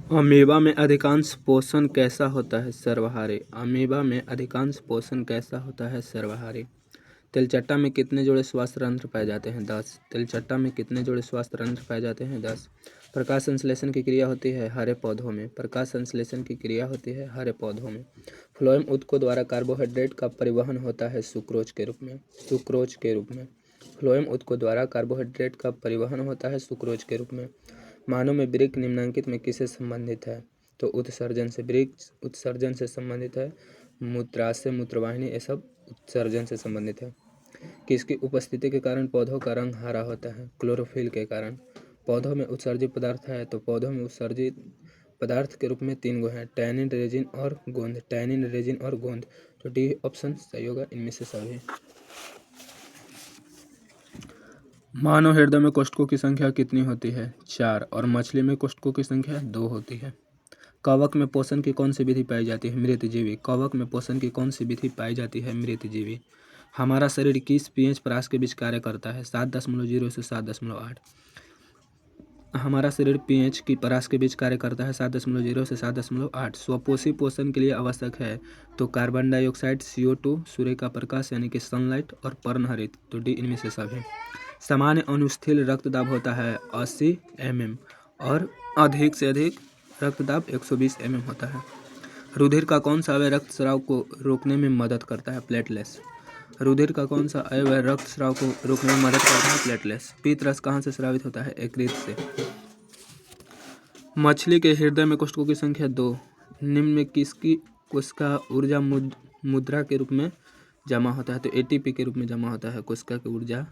Amoeba में अधिकांश पोषण कैसा होता है? सर्वहारी। अमीबा में अधिकांश पोषण कैसा होता है? सर्वहारी। तिलचट्टा में कितने जोड़े श्वास रंध्र पाए जाते हैं? 10। तिलचट्टा में कितने जोड़े श्वास रंध्र पाए जाते हैं? 10। प्रकाश संश्लेषण की क्रिया होती है हरे पौधों में। प्रकाश संश्लेषण की क्रिया होती है हरे पौधों में। फ्लोएम ऊतकों द्वारा कार्बोहाइड्रेट का परिवहन होता है सुक्रोज के रूप में। सुक्रोज के रूप में। फ्लोएम ऊतकों द्वारा कार्बोहाइड्रेट का परिवहन होता है सुक्रोज के रूप में। मानव में वृक्क निम्नलिखित में किससे संबंधित है? तो उत्सर्जन से। वृक्क उत्सर्जन से संबंधित है। मूत्राशय, मूत्रवाहिनी, ये सब उत्सर्जन से संबंधित है। किसकी उपस्थिति के कारण पौधों का रंग हरा होता है? क्लोरोफिल के कारण। पौधों में उत्सर्जित पदार्थ है तो पौधों में उत्सर्जित पदार्थ के रूप में 3 गो हैं, टैनिन, रेजिन और गोंद। टैनिन, रेजिन और गोंद। तो डी ऑप्शन सही होगा इनमें से सभी। मानव हृदय में कोशिकाओं की संख्या कितनी होती है? 4। और मछली में कोशिकाओं की संख्या 2 होती है। कवक में पोषण की कौन सी विधि पाई जाती है? मृतजीवी। कवक में पोषण की कौन सी विधि पाई जाती है? मृतजीवी। हमारा शरीर किस पीएच परास के बीच कार्य करता है? 7.0 से 7.8। हमारा शरीर पीएच की परास के बीच कार्य करता है 7.0 से 7.8। स्वपोषी पोषण के लिए आवश्यक है तो कार्बन डाइऑक्साइड, CO2, सूर्य का प्रकाश यानी कि सनलाइट और पर्णहरित। तो डी इनमें से सभी। सामान्य अनुस्थिर रक्तदाब होता है 80 mm और अधिक से अधिक रक्तदाब 120 mm होता है। रुधिर का कौन सा अवयव रक्तस्राव को रोकने में मदद करता है? प्लेटलेट्स। रुधिर का कौन सा अवयव रक्तस्राव को रोकने में मदद करता है? प्लेटलेट्स। पीत रस कहाँ से स्रावित होता है? यकृत से। मछली के हृदय में कोशिकाओं की संख्या 2। निम्न में किसकी कोशिका ऊर्जा मुद्रा के रूप में जमा होता है? तो ATP के रूप में जमा होता है कोशिका की ऊर्जा।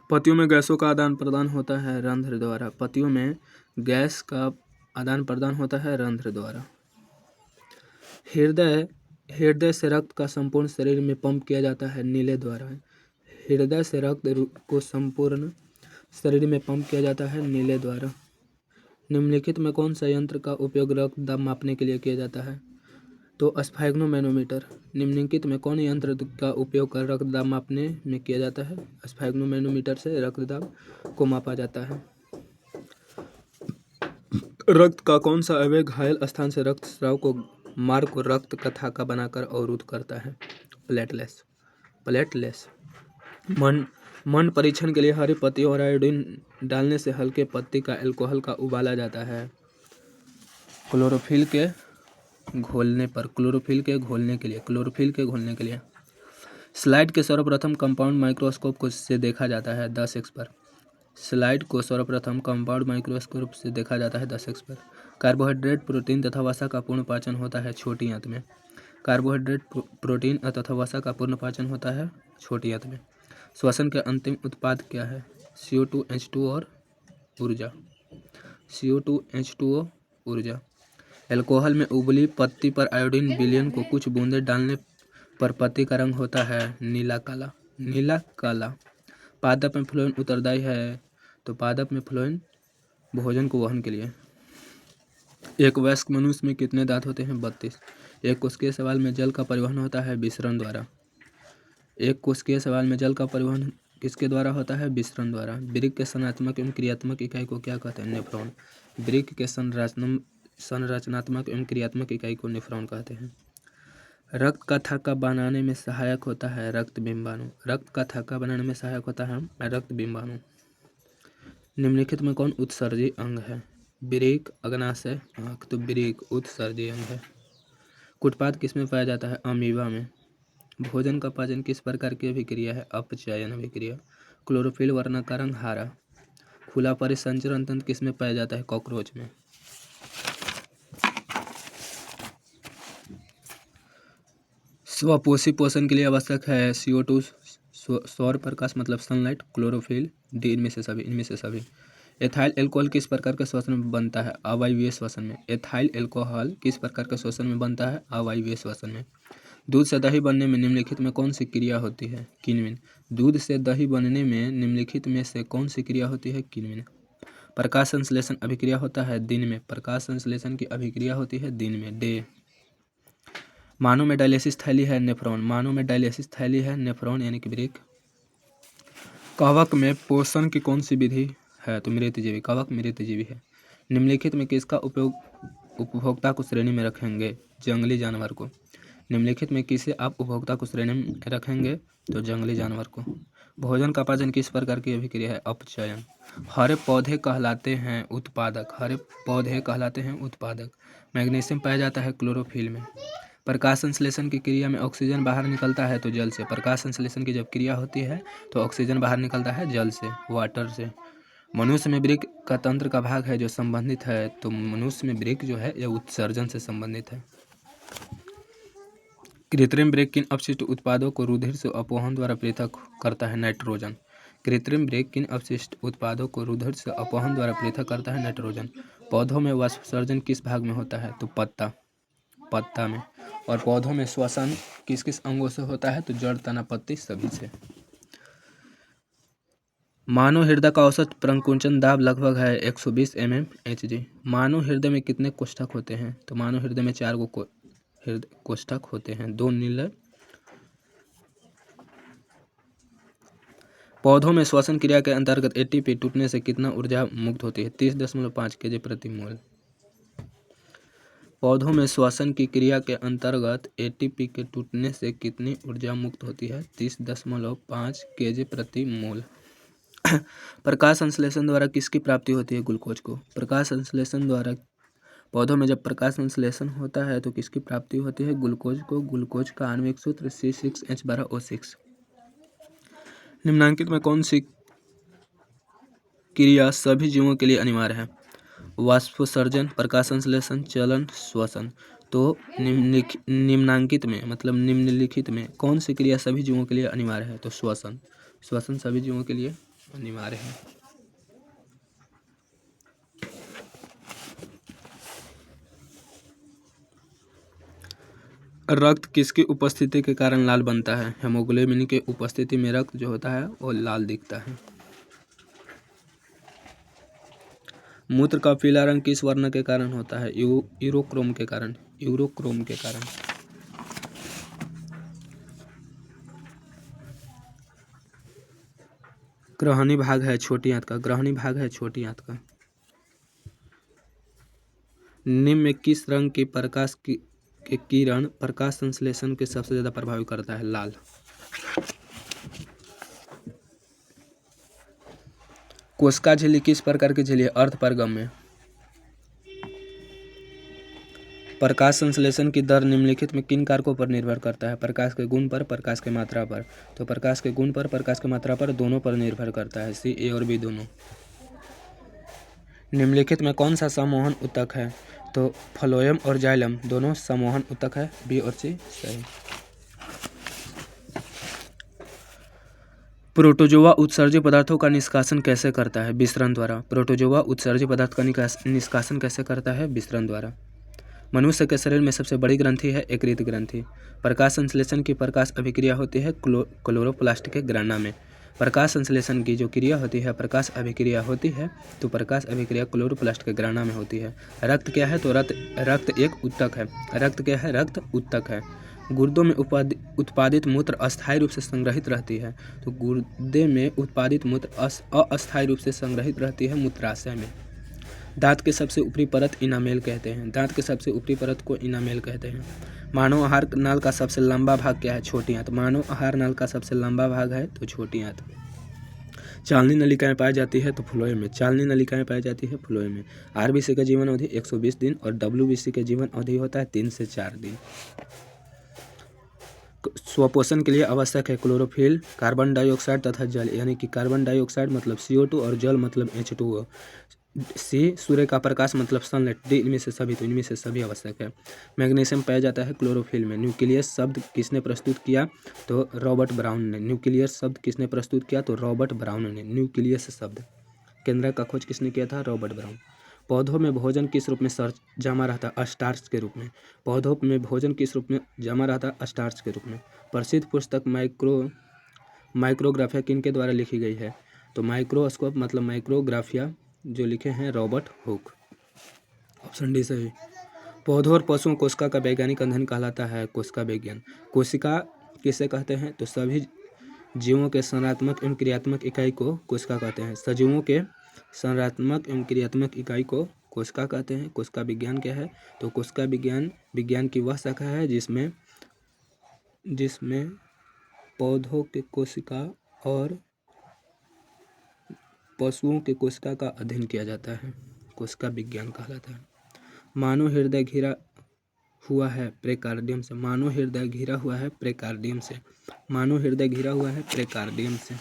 पत्तियों में गैसों का आदान प्रदान होता है रंध्र द्वारा। पत्तियों में गैस का आदान प्रदान होता है रंध्र द्वारा। हृदय से रक्त का संपूर्ण शरीर में पंप किया जाता है नीले द्वारा। हृदय से रक्त को संपूर्ण शरीर में पंप किया जाता है नीले द्वारा। निम्नलिखित में कौन सा यंत्र का उपयोग रक्त दाब मापने के लिए किया जाता है? तो स्फैग्नोमैनोमीटर। निम्नलिखित में कौन यंत्र का उपयोग कर रक्तदाब मापने में किया जाता है? स्फैग्नोमैनोमीटर से रक्तदाब को मापा जाता है। रक्त का कौन सा अवयव घायल स्थान से रक्त स्राव को मार्ग को रक्त का थाका बनाकर अवरुद्ध करता है? प्लेटलेट्स। प्लेटलेट्स। मन परीक्षण के लिए हरी पत्ती और आयोडीन डालने से हल्के पत्ती का अल्कोहल का उबाला जाता है क्लोरोफिल के घोलने पर। क्लोरोफिल के घोलने के लिए। स्लाइड के सर्वप्रथम कंपाउंड माइक्रोस्कोप से देखा जाता है 10x पर। स्लाइड को सर्वप्रथम कंपाउंड माइक्रोस्कोप से देखा जाता है 10x पर। कार्बोहाइड्रेट, प्रोटीन तथा वसा का पूर्ण पाचन होता है छोटी आंत में। कार्बोहाइड्रेट, प्रोटीन तथा वसा का पूर्ण पाचन होता है छोटी आंत में। श्वसन के अंतिम उत्पाद क्या है? CO2, H2O और ऊर्जा। CO2, H2O, ऊर्जा। अल्कोहल में उबली पत्ती पर आयोडीन विलयन को कुछ बूंदें डालने पर पत्ती का रंग होता है नीला काला। नीला काला। पादप में फ्लोएम उत्तरदायी है तो पादप में फ्लोएम भोजन को वहन के लिए। एक वयस्क मनुष्य में कितने दांत होते हैं? 32। एक कोशिकीय शैवाल में जल का परिवहन होता है विसरण द्वारा। एक कोशिकीय शैवाल में जल का परिवहन किसके द्वारा होता है? विसरण द्वारा। वृक्क के संरचनात्मक एवं क्रियात्मक इकाई को क्या कहते हैं? नेफ्रॉन। वृक्क के संरचनात्मक एवं क्रियात्मक इकाई को नेफ्रॉन कहते हैं। रक्त का थक्का बनाने में सहायक होता है रक्त बिंबाणु। रक्त का थक्का बनाने में सहायक होता है रक्त बिंबाणु। निम्नलिखित में कौन उत्सर्जी अंग है? वृक्क, अग्नाशय, आँख। तो वृक्क उत्सर्जी अंग है। कुटपाद किसमें पाया जाता है? अमीबा में। भोजन का पाचन किस प्रकार की अभिक्रिया है? अपचयन अभिक्रिया। क्लोरोफिल वर्ण का रंग हरा। खुला परिसंचरण तंत्र किसमें पाया जाता है? कॉकरोच में। स्वपोषी पोषण के लिए आवश्यक है CO2, सौर प्रकाश मतलब सनलाइट, क्लोरोफिल। डी इनमें से सभी। एथाइल अल्कोहल किस प्रकार के श्वसन में बनता है? अवायवीय श्वसन में। एथाइल अल्कोहल किस प्रकार के श्वसन में बनता है? अवायवीय श्वसन में। दूध से दही बनने में निम्नलिखित में कौन सी क्रिया होती है? किण्वन। दूध से दही बनने में निम्नलिखित में से कौन सी क्रिया होती है? किण्वन। प्रकाश संश्लेषण अभिक्रिया होता है दिन में। प्रकाश संश्लेषण की अभिक्रिया होती है दिन में। डे। मानव में डायलिसिस थैली है नेफ्रॉन। मानव में डायलिसिस थैली है नेफ्रॉन यानी कि वृक्क। कवक में पोषण की कौन सी विधि है? तो मृतजीवी। कवक मृतजीवी है। निम्नलिखित में किसका उपयोग उपभोक्ता को श्रेणी में रखेंगे? जंगली जानवर को। निम्नलिखित में किसे आप उपभोक्ता को श्रेणी में रखेंगे? तो जंगली जानवर को। भोजन का पाचन किस प्रकार की अभिक्रिया है? अपचयन। हरे पौधे कहलाते हैं उत्पादक। हरे पौधे कहलाते हैं उत्पादक। मैग्नीशियम पाया जाता है क्लोरोफिल में। प्रकाश संश्लेषण की क्रिया में ऑक्सीजन बाहर निकलता है तो जल से। प्रकाश संश्लेषण की जब क्रिया होती है तो ऑक्सीजन बाहर निकलता है जल से, वाटर से। मनुष्य में वृक्क का तंत्र का भाग है जो संबंधित है, तो मनुष्य में वृक्क जो है यह उत्सर्जन से संबंधित है। कृत्रिम वृक्क किन अपशिष्ट उत्पादों को रुधिर से अपवहन द्वारा पृथक करता है? नाइट्रोजन। कृत्रिम वृक्क किन अपशिष्ट उत्पादों को रुधिर से अपवहन द्वारा पृथक करता है? नाइट्रोजन। पौधों में वाष्पोत्सर्जन किस भाग में होता है? तो पत्ता में। और पौधों में श्वसन किस किस अंगों से होता है? तो जड़, तना, पत्ती सभी से। मानव हृदय का औसत प्रकुंचन दाब लगभग है 120 mmHg। मानव हृदय में कितने कोष्ठक होते हैं? तो मानव हृदय में 4 हृदय कोष्ठक होते हैं, 2 नीले। पौधों में श्वसन क्रिया के अंतर्गत एटीपी टूटने से कितना ऊर्जा मुक्त होती है? 30.5 kg प्रति मोल। पौधों में श्वसन की क्रिया के अंतर्गत एटीपी के टूटने से कितनी ऊर्जा मुक्त होती है? 30.5 kg प्रति मोल। प्रकाश संश्लेषण द्वारा किसकी प्राप्ति होती है? ग्लूकोज को। प्रकाश संश्लेषण द्वारा पौधों में जब प्रकाश संश्लेषण होता है तो किसकी प्राप्ति होती है? ग्लूकोज को। ग्लूकोज का आणविक सूत्र C6H12O6। निम्नलिखित में कौन सी क्रिया सभी जीवों के लिए अनिवार्य है? वाष्पोत्सर्जन, प्रकाश संश्लेषण, चलन, श्वसन। तो निम्नांकित में मतलब निम्नलिखित में कौन सी क्रिया सभी जीवों के लिए अनिवार्य है? तो श्वसन। श्वसन सभी जीवों के लिए अनिवार्य है। रक्त किसकी उपस्थिति के कारण लाल बनता है? हेमोग्लोबिन के उपस्थिति में रक्त जो होता है वो लाल दिखता है। मूत्र का पीला रंग किस वर्ण के कारण होता है? यूरोक्रोम के कारण। यूरोक्रोम के कारण। ग्रहणी भाग है छोटी आंत का। ग्रहणी भाग है छोटी आंत का। निम्न में किस रंग की प्रकाश की किरण प्रकाश संश्लेषण के सबसे ज्यादा प्रभावित करता है? लाल। कोशिका झिल्ली किस प्रकार की झिल्ली है? अर्धपारगम्य। प्रकाश संश्लेषण की दर निम्नलिखित में किन कारकों पर निर्भर करता है? प्रकाश के गुण पर, प्रकाश की मात्रा पर। तो प्रकाश के गुण पर, प्रकाश की मात्रा पर, दोनों पर निर्भर करता है। सी, ए और बी दोनों। निम्नलिखित में कौन सा सम्मोहन ऊतक है? तो फ्लोएम और जाइलम दोनों सम्मोहन ऊतक है। बी और सी सही। प्रोटोजोआ उत्सर्जित पदार्थों का निष्कासन कैसे करता है? विसरण द्वारा। प्रोटोजोआ उत्सर्जित पदार्थ का निष्कासन कैसे करता है? विसरण द्वारा। मनुष्य के शरीर में सबसे बड़ी ग्रंथि है यकृत ग्रंथि। प्रकाश संश्लेषण की प्रकाश अभिक्रिया होती है क्लोरोप्लास्ट के ग्राना में। प्रकाश संश्लेषण की जो क्रिया होती है प्रकाश अभिक्रिया होती है, तो प्रकाश अभिक्रिया क्लोरोप्लास्ट के ग्राना में होती है। रक्त क्या है? तो रक्त एक ऊतक है। रक्त क्या है? रक्त ऊतक है। गुर्दों में उत्पादित मूत्र अस्थायी रूप से संग्रहित रहती है, तो गुर्दे में उत्पादित मूत्र अस्थायी रूप से संग्रहित रहती है मूत्राशय में। दांत के सबसे ऊपरी परत इनामेल कहते हैं। दांत के सबसे ऊपरी परत को इनामेल कहते हैं। मानव आहार नाल का सबसे लंबा भाग क्या है? छोटी आंत। मानव आहार नाल का सबसे लंबा भाग है तो छोटी आंत। चालनी नलिकाएं पाई जाती है तो फ्लोएम में। चालनी नलिकाएं पाई जाती है फ्लोएम में। आरबीसी का जीवन अवधि 120 दिन और डब्ल्यूबीसी का जीवन अवधि होता है 3 से 4 दिन। स्वपोषण के लिए आवश्यक है क्लोरोफिल, कार्बन डाइऑक्साइड तथा जल, यानी कि कार्बन डाइऑक्साइड मतलब CO2 और जल मतलब H2O। सी, सूर्य का प्रकाश मतलब सनलाइट। डी, इनमें से सभी, तो इनमें से सभी आवश्यक है। मैग्नीशियम पाया जाता है क्लोरोफिल में। न्यूक्लियस शब्द किसने प्रस्तुत किया? तो रॉबर्ट ब्राउन ने। न्यूक्लियस शब्द किसने प्रस्तुत किया? तो रॉबर्ट ब्राउन ने। न्यूक्लियस शब्द केंद्रक का खोज किसने किया था? Robert brown. पौधों में भोजन किस रूप में जमा रहता है? स्टार्च के रूप में। पौधों में भोजन किस रूप में जमा रहता है? स्टार्च के रूप में। प्रसिद्ध पुस्तक माइक्रोग्राफिया किन के द्वारा लिखी गई है? तो माइक्रोस्कोप मतलब माइक्रोग्राफिया जो लिखे हैं रॉबर्ट हुक। ऑप्शन डी सही। पौधों और पशुओं कोशिका का वैज्ञानिक अध्ययन कहलाता है कोशिका विज्ञान। कोशिका किसे कहते हैं? तो सभी जीवों के संरचनात्मक एवं क्रियात्मक इकाई को कोशिका कहते हैं। सजीवों के संरचनात्मक एवं क्रियात्मक इकाई को कोशिका कहते हैं। कोशिका विज्ञान क्या है? तो कोशिका विज्ञान की वह शाखा है जिसमें पौधों के कोशिका और पशुओं के कोशिका का अध्ययन किया जाता है, कोशिका विज्ञान कहलाता है। मानव हृदय घिरा हुआ है प्रेकार्डियम से। मानव हृदय घिरा हुआ है प्रेकार्डियम से। मानव हृदय घिरा हुआ है प्रेकार्डियम से।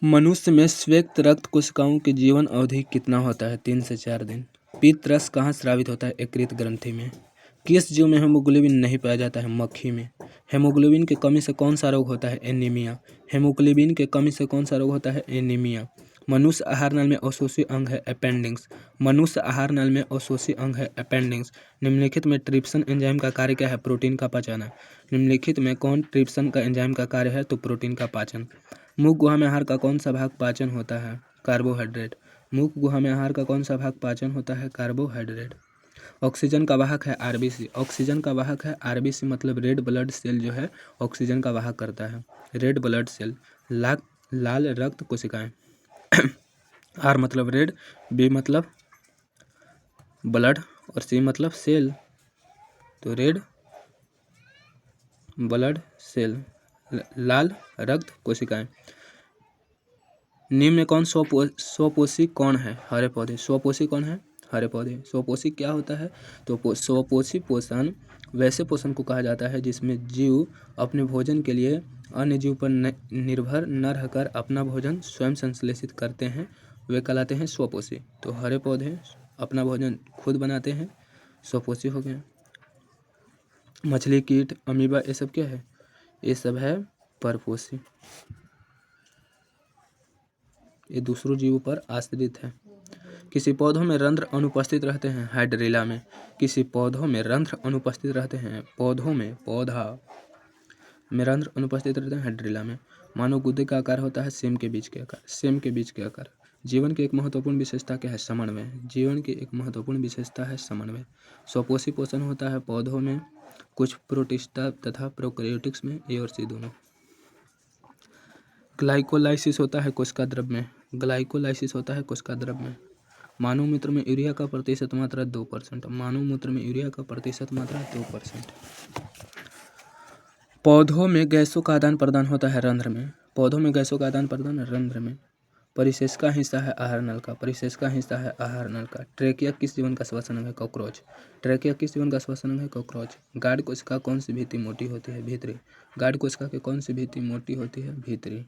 मनुष्य में श्वेत रक्त कोशिकाओं की जीवन अवधि कितना होता है? 3 से 4 दिन। पित्त रस कहाँ स्रावित होता है? यकृत ग्रंथि में। किस जीव में हेमोग्लोबिन नहीं पाया जाता है? मक्खी में। हेमोग्लोबिन की कमी से कौन सा रोग होता है? एनीमिया। हेमोग्लोबिन की कमी से कौन सा रोग होता है? एनीमिया। मनुष्य आहार नल में अवशोषी अंग है अपेंडिक्स। मनुष्य आहार नल में अवशोषी अंग है अपेंडिक्स। निम्नलिखित में ट्रिप्सिन एंजाइम का कार्य क्या है? प्रोटीन का पचाना। निम्नलिखित में कौन ट्रिप्सिन का एंजाइम का कार्य है? तो प्रोटीन का पाचन। मुख गुहा में आहार का कौन सा भाग पाचन होता है? कार्बोहाइड्रेट। मुख गुहा में आहार का कौन सा भाग पाचन होता है? कार्बोहाइड्रेट। ऑक्सीजन का वाहक है आरबीसी। ऑक्सीजन का वाहक है आरबीसी, मतलब रेड ब्लड सेल जो है ऑक्सीजन का वाहक करता है। रेड ब्लड सेल, लाल रक्त कोशिकाएं। आर मतलब रेड, बी मतलब ब्लड और सी मतलब सेल, तो रेड ब्लड सेल, लाल रक्त कोशिकाएं। निम्न में कौन स्वपोषी कौन है? हरे पौधे। स्वपोषी कौन है? हरे पौधे। स्वपोषी क्या होता है? तो स्वपोषी पोषण वैसे पोषण को कहा जाता है जिसमें जीव अपने भोजन के लिए अन्य जीव पर निर्भर न रहकर अपना भोजन स्वयं संश्लेषित करते हैं, वे कहलाते हैं स्वपोषी। तो हरे पौधे अपना भोजन खुद बनाते हैं, स्वपोषी हो गए। मछली, कीट, अमीबा, ये सब क्या है? ये सब है परपोषी, ये दूसरों जीवों पर आश्रित है। किसी पौधों में रंध्र अनुपस्थित रहते हैं हाइड्रिला में। किसी पौधों में रंध्र अनुपस्थित रहते हैं, पौधों में पौधा में रंध्र अनुपस्थित रहते हैं हाइड्रिला में। मानव गुदे का आकार होता है सेम के बीच के आकार। सेम के बीच के आकार। जीवन की एक महत्वपूर्ण विशेषता क्या है? समन्वय। जीवन की एक महत्वपूर्ण विशेषता है समन्वय। स्वपोषी पोषण होता है पौधों में, कुछ प्रोटिस्टा तथा प्रोकैरियोटिक्स में, ए और सी दोनों। ग्लाइकोलाइसिस होता है कोशिका द्रव्य में। ग्लाइकोलाइसिस होता है कोशिका द्रव्य में। मानव मूत्र में यूरिया का प्रतिशत मात्रा 2%। मानव मूत्र में यूरिया का प्रतिशत मात्रा 2%। पौधों में गैसों का आदान प्रदान होता है रंध्र में। पौधों में गैसों का आदान प्रदान रंध्र में। परिशेष का हिस्सा है आहार नल का। परिशेष का हिस्सा है आहार नल का। ट्रेकिया किस जीवन का श्वसन अंग है? कॉकरोच। ट्रेकिया किस जीवन का श्वसन अंग है? कॉकरोच। गार्ड कोशिका कौन सी भित्ति मोटी होती है? भीतरी। गार्ड कोशिका की कौन सी भित्ति मोटी होती है? भीतरी।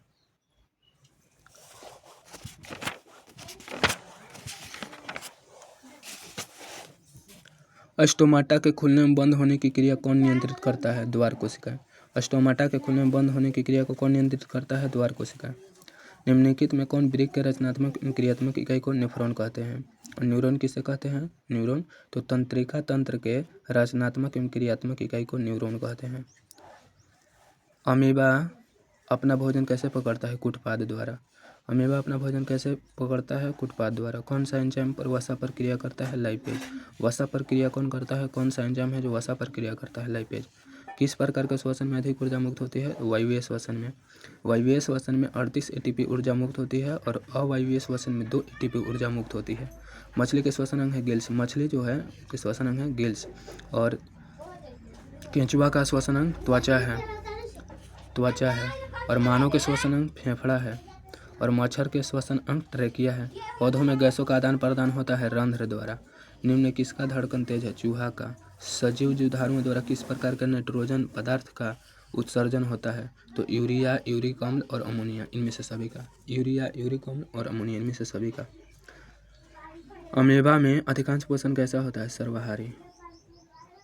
स्टोमाटा के खुलने में बंद होने की क्रिया कौन नियंत्रित करता है? द्वार कोशिका। स्टोमाटा के खुलने में बंद होने की क्रिया को कौन नियंत्रित करता है? द्वार कोशिका। निम्नलिखित में कौन वृक्क के रचनात्मक क्रियात्मक इकाई को नेफ्रॉन कहते हैं? न्यूरॉन किसे कहते हैं? न्यूरॉन। तो तंत्रिका तंत्र के रचनात्मक एवं क्रियात्मक इकाई को न्यूरॉन कहते हैं। अमीबा अपना भोजन कैसे पकड़ता है? कुटपाद द्वारा। अमीबा अपना भोजन कैसे पकड़ता है? कुटपाद द्वारा। कौन सा एंजाइम पर वसा पर क्रिया करता है? लाइपेज। वसा पर क्रिया कौन करता है? कौन सा एंजाइम है जो वसा पर क्रिया करता है? लाइपेज। किस प्रकार के श्वसन में अधिक ऊर्जा मुक्त होती है? वायवीय श्वसन में। वायवीय श्वसन में 38 एटीपी ऊर्जा मुक्त होती है और अवायवीय श्वसन में 2 एटीपी ऊर्जा मुक्त होती है। मछली के श्वसन अंग है गिल्स। मछली जो है श्वसन अंग है गिल्स। और केंचुआ का श्वसन अंग त्वचा है। और मानव के श्वसन अंग फेफड़ा है। और मच्छर के श्वसन अंग ट्रेकिया है। पौधों में गैसों का आदान प्रदान होता है रंध्र द्वारा। निम्न किसका धड़कन तेज है? चूहा का। सजीव जीवधारुओं द्वारा किस प्रकार के नाइट्रोजन पदार्थ का उत्सर्जन होता है? तो यूरिया, यूरिक अम्ल और अमोनिया, इनमें से सभी का। यूरिया, यूरिक अम्ल और अमोनिया, इनमें से सभी का। अमीबा में अधिकांश पोषण कैसा होता है? सर्वाहारी।